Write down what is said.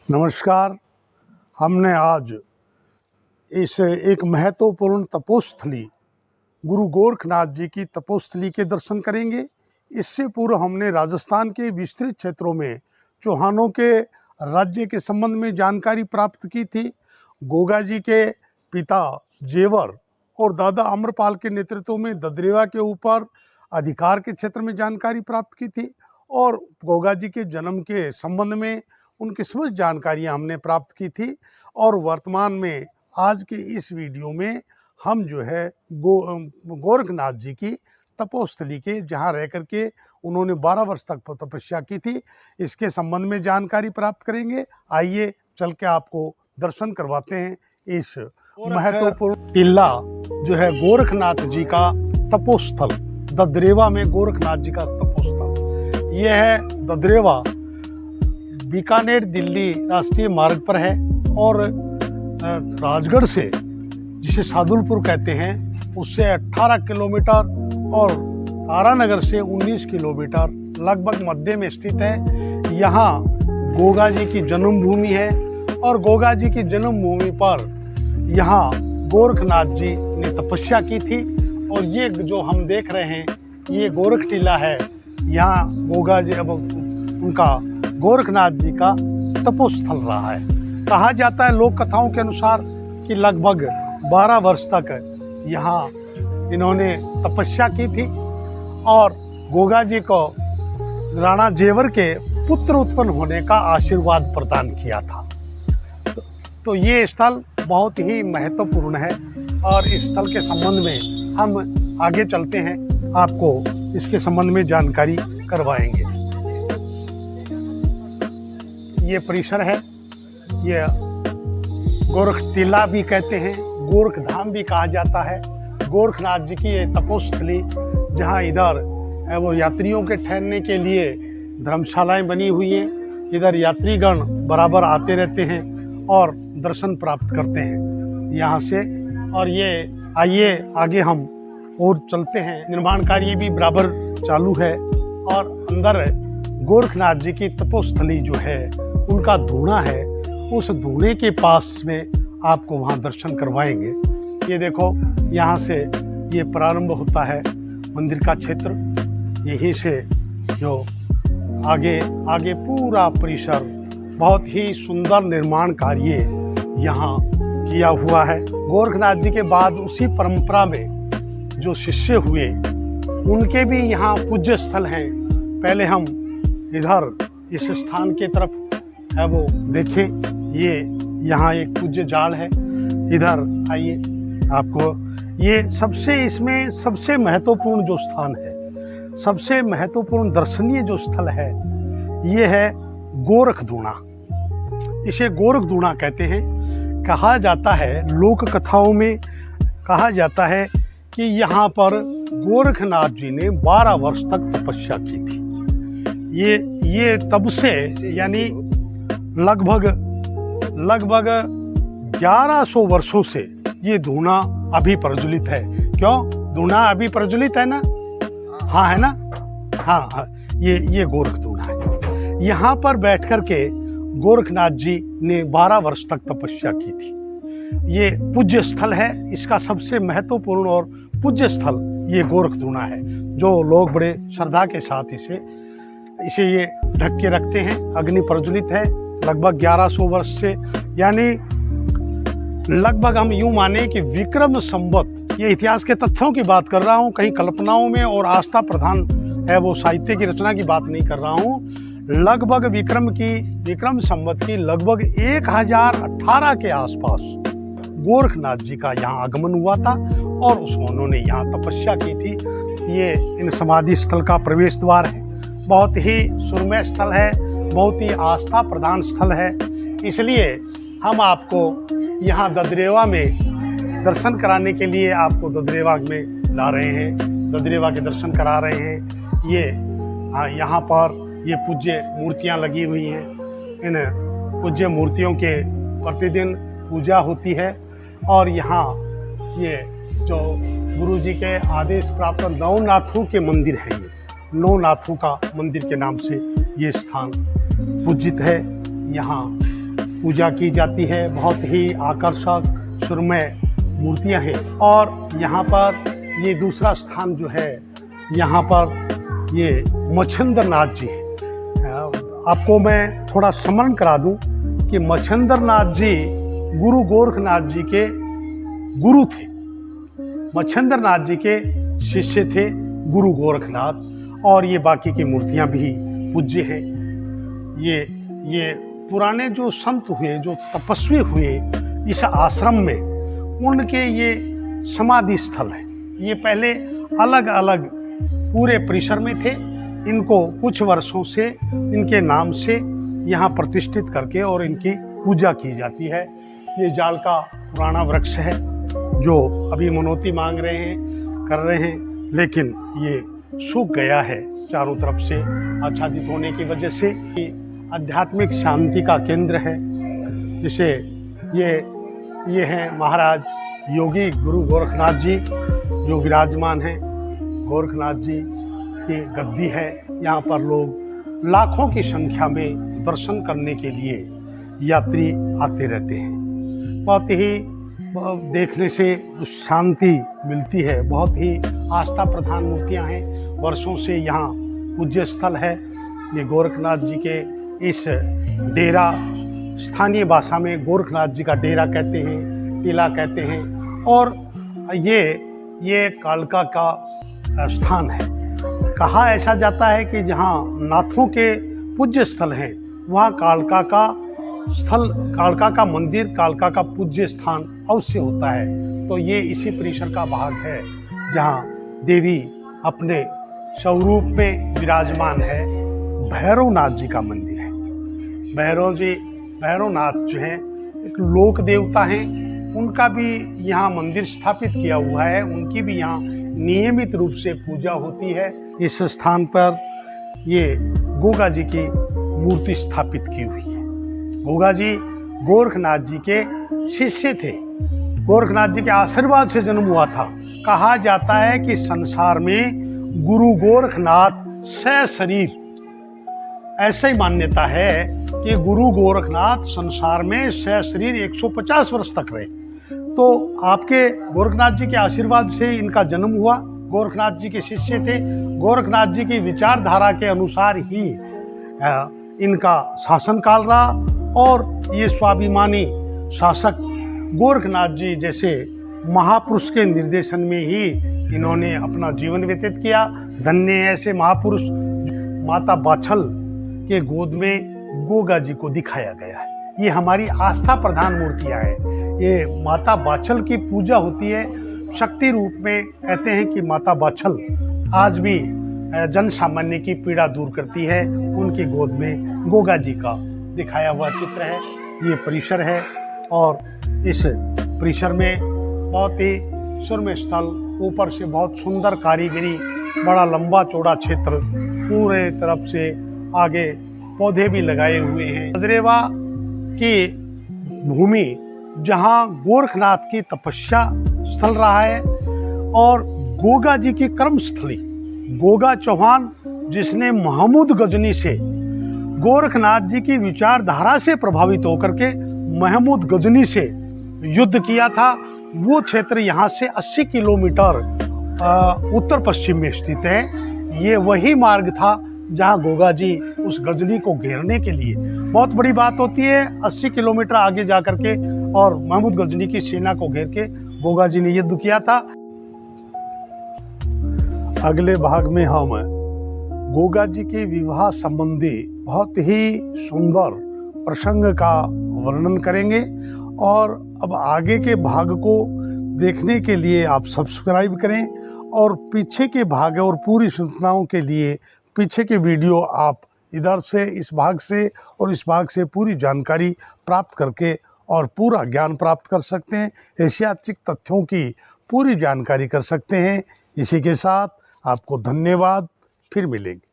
नमस्कार। हमने आज इस एक महत्वपूर्ण तपोस्थली गुरु गोरखनाथ जी की तपोस्थली के दर्शन करेंगे। इससे पूर्व हमने राजस्थान के विस्तृत क्षेत्रों में चौहानों के राज्य के संबंध में जानकारी प्राप्त की थी। गोगा जी के पिता जेवर और दादा अमरपाल के नेतृत्व में ददरेवा के ऊपर अधिकार के क्षेत्र में जानकारी प्राप्त की थी और गोगा जी के जन्म के संबंध में उनकी समस्त जानकारियां हमने प्राप्त की थी। और वर्तमान में आज के इस वीडियो में हम जो है गोरखनाथ जी की तपोस्थली के जहां रह करके उन्होंने 12 वर्ष तक तपस्या की थी, इसके संबंध में जानकारी प्राप्त करेंगे। आइए चल के आपको दर्शन करवाते हैं इस महत्वपूर्ण टीला जो है गोरखनाथ जी का तपोस्थल। ददरेवा में गोरखनाथ जी का तपोस्थल यह है। ददरेवा बीकानेर दिल्ली राष्ट्रीय मार्ग पर है और राजगढ़ से, जिसे सादुलपुर कहते हैं, उससे 18 किलोमीटर और तारानगर से 19 किलोमीटर लगभग मध्य में स्थित है। यहाँ गोगा जी की जन्मभूमि है और गोगा जी की जन्मभूमि पर यहाँ गोरखनाथ जी ने तपस्या की थी। और ये जो हम देख रहे हैं ये गोरख टीला है। यहाँ गोगा जी अब उनका गोरखनाथ जी का तपोस्थल रहा है। कहा जाता है लोक कथाओं के अनुसार कि लगभग 12 वर्ष तक यहाँ इन्होंने तपस्या की थी और गोगा जी को राणा जेवर के पुत्र उत्पन्न होने का आशीर्वाद प्रदान किया था। तो ये स्थल बहुत ही महत्वपूर्ण है और इस स्थल के संबंध में हम आगे चलते हैं, आपको इसके संबंध में जानकारी करवाएंगे। ये परिसर है, ये गोरख टीला भी कहते हैं, गोरख धाम भी कहा जाता है। गोरखनाथ जी की ये तपोस्थली जहाँ इधर वो यात्रियों के ठहरने के लिए धर्मशालाएं बनी हुई हैं। इधर यात्रीगण बराबर आते रहते हैं और दर्शन प्राप्त करते हैं यहाँ से। और ये आइए आगे हम और चलते हैं। निर्माण कार्य भी बराबर चालू है और अंदर गोरखनाथ जी की तपोस्थली जो है उनका धूना है, उस धूने के पास में आपको वहाँ दर्शन करवाएंगे। ये देखो यहाँ से ये प्रारंभ होता है मंदिर का क्षेत्र। यहीं से जो आगे आगे पूरा परिसर, बहुत ही सुंदर निर्माण कार्य यहाँ किया हुआ है। गोरखनाथ जी के बाद उसी परंपरा में जो शिष्य हुए उनके भी यहाँ पूज्य स्थल हैं। पहले हम इधर इस स्थान के तरफ है वो देखें। ये यहाँ एक पूज्य जाल है, इधर आइए। आपको ये इसमें सबसे महत्वपूर्ण जो स्थान है, सबसे महत्वपूर्ण दर्शनीय जो स्थल है, ये है गोरख धूना। इसे गोरख धूना कहते हैं। कहा जाता है, लोक कथाओं में कहा जाता है कि यहाँ पर गोरखनाथ जी ने 12 वर्ष तक तपस्या की थी। ये तब से यानी लगभग 1100 वर्षों से ये धूना अभी प्रज्वलित है। क्यों? धूना अभी प्रज्वलित है ना? हाँ, है ना? हाँ, ये गोरख धूना है। यहाँ पर बैठ कर के गोरखनाथ जी ने 12 वर्ष तक तपस्या की थी। ये पूज्य स्थल है। इसका सबसे महत्वपूर्ण और पूज्य स्थल ये गोरख धूना है, जो लोग बड़े श्रद्धा के साथ इसे ये ढक के रखते हैं। अग्नि प्रज्वलित है लगभग 1100 वर्ष से, यानी लगभग हम यूं माने कि विक्रम संवत, ये इतिहास के तथ्यों की बात कर रहा हूँ, कहीं कल्पनाओं में और आस्था प्रधान है वो साहित्य की रचना की बात नहीं कर रहा हूँ। लगभग विक्रम संवत की लगभग 1018 के आसपास गोरखनाथ जी का यहाँ आगमन हुआ था और उन्होंने यहाँ तपस्या की थी। ये इन समाधि स्थल का प्रवेश द्वार है। बहुत ही सुरम्य स्थल है, बहुत ही आस्था प्रधान स्थल है। इसलिए हम आपको यहाँ ददरेवा में दर्शन कराने के लिए आपको ददरेवा में ला रहे हैं, ददरेवा के दर्शन करा रहे हैं। ये यहाँ पर ये पूज्य मूर्तियाँ लगी हुई हैं। इन पूज्य मूर्तियों के प्रतिदिन पूजा होती है और यहाँ ये जो गुरु जी के आदेश प्राप्त नवनाथों के मंदिर है, ये नवनाथों का मंदिर के नाम से ये स्थान पूजित है। यहाँ पूजा की जाती है। बहुत ही आकर्षक सुरमय मूर्तियां हैं। और यहाँ पर ये दूसरा स्थान जो है, यहाँ पर ये मच्छिंद्र नाथ जी हैं। आपको मैं थोड़ा स्मरण करा दूं कि मच्छिंद्र नाथ जी गुरु गोरखनाथ जी के गुरु थे। मच्छिंद्र नाथ जी के शिष्य थे गुरु गोरखनाथ। और ये बाकी की मूर्तियां भी पूज्य हैं। ये पुराने जो संत हुए, जो तपस्वी हुए इस आश्रम में, उनके ये समाधि स्थल है। ये पहले अलग अलग पूरे परिसर में थे। इनको कुछ वर्षों से इनके नाम से यहाँ प्रतिष्ठित करके और इनकी पूजा की जाती है। ये जाल का पुराना वृक्ष है जो अभी मनौती मांग रहे हैं, कर रहे हैं, लेकिन ये सूख गया है चारों तरफ से आच्छादित होने की वजह से। ये आध्यात्मिक शांति का केंद्र है। जिसे ये हैं महाराज योगी गुरु गोरखनाथ जी जो विराजमान हैं। गोरखनाथ जी की गद्दी है। यहाँ पर लोग लाखों की संख्या में दर्शन करने के लिए यात्री आते रहते हैं। बहुत ही देखने से शांति मिलती है। बहुत ही आस्था प्रधान मूर्तियाँ हैं। वर्षों से यहाँ पूज्य स्थल है। ये गोरखनाथ जी के इस डेरा, स्थानीय भाषा में गोरखनाथ जी का डेरा कहते हैं, किला कहते हैं। और ये कालका का स्थान है। कहा ऐसा जाता है कि जहाँ नाथों के पूज्य स्थल हैं, वहाँ कालका का स्थल, कालका का मंदिर, कालका का पूज्य स्थान अवश्य होता है। तो ये इसी परिसर का भाग है जहाँ देवी अपने स्वरूप में विराजमान है। भैरवनाथ जी का मंदिर है। भैरवनाथ जो हैं एक लोक देवता हैं। उनका भी यहाँ मंदिर स्थापित किया हुआ है। उनकी भी यहाँ नियमित रूप से पूजा होती है। इस स्थान पर ये गोगा जी की मूर्ति स्थापित की हुई है। गोगा जी गोरखनाथ जी के शिष्य थे। गोरखनाथ जी के आशीर्वाद से जन्म हुआ था। कहा जाता है कि संसार में गुरु गोरखनाथ सशरीर, ऐसा ही मान्यता है कि गुरु गोरखनाथ संसार में सशरीर 150 वर्ष तक रहे। तो आपके गोरखनाथ जी के आशीर्वाद से इनका जन्म हुआ। गोरखनाथ जी के शिष्य थे। गोरखनाथ जी की विचारधारा के अनुसार ही इनका शासनकाल रहा। और ये स्वाभिमानी शासक गोरखनाथ जी जैसे महापुरुष के निर्देशन में ही इन्होंने अपना जीवन व्यतीत किया। धन्य ऐसे महापुरुष। माता बाछल के गोद में गोगा जी को दिखाया गया है। ये हमारी आस्था प्रधान मूर्तियाँ हैं। ये माता बाछल की पूजा होती है शक्ति रूप में। कहते हैं कि माता बाछल आज भी जन सामान्य की पीड़ा दूर करती है। उनकी गोद में गोगा जी का दिखाया हुआ चित्र है। ये परिसर है और इस परिसर में बहुत ही सुरम्य स्थल, ऊपर से बहुत सुंदर कारीगरी, बड़ा लंबा चौड़ा क्षेत्र, पूरे तरफ से आगे पौधे भी लगाए हुए हैं। बदरेवा की भूमि जहाँ गोरखनाथ की तपस्या स्थल रहा है और गोगा जी की कर्म स्थली। गोगा चौहान जिसने महमूद गजनी से, गोरखनाथ जी की विचारधारा से प्रभावित होकर के महमूद गजनी से युद्ध किया था, वो क्षेत्र यहाँ से 80 किलोमीटर उत्तर पश्चिम में स्थित है। ये वही मार्ग था जहाँ गोगा जी उस गजनी को घेरने के लिए, बहुत बड़ी बात होती है 80 किलोमीटर आगे जाकर के, और महमूद गजनी की सेना को घेर के गोगा जी ने युद्ध किया था। अगले भाग में हम गोगा जी के विवाह संबंधी बहुत ही सुंदर प्रसंग का वर्णन करेंगे। और अब आगे के भाग को देखने के लिए आप सब्सक्राइब करें और पीछे के भाग और पूरी सूचनाओं के लिए पीछे के वीडियो आप इधर से, इस भाग से और इस भाग से पूरी जानकारी प्राप्त करके और पूरा ज्ञान प्राप्त कर सकते हैं। ऐतिहासिक तथ्यों की पूरी जानकारी कर सकते हैं। इसी के साथ आपको धन्यवाद। फिर मिलेंगे।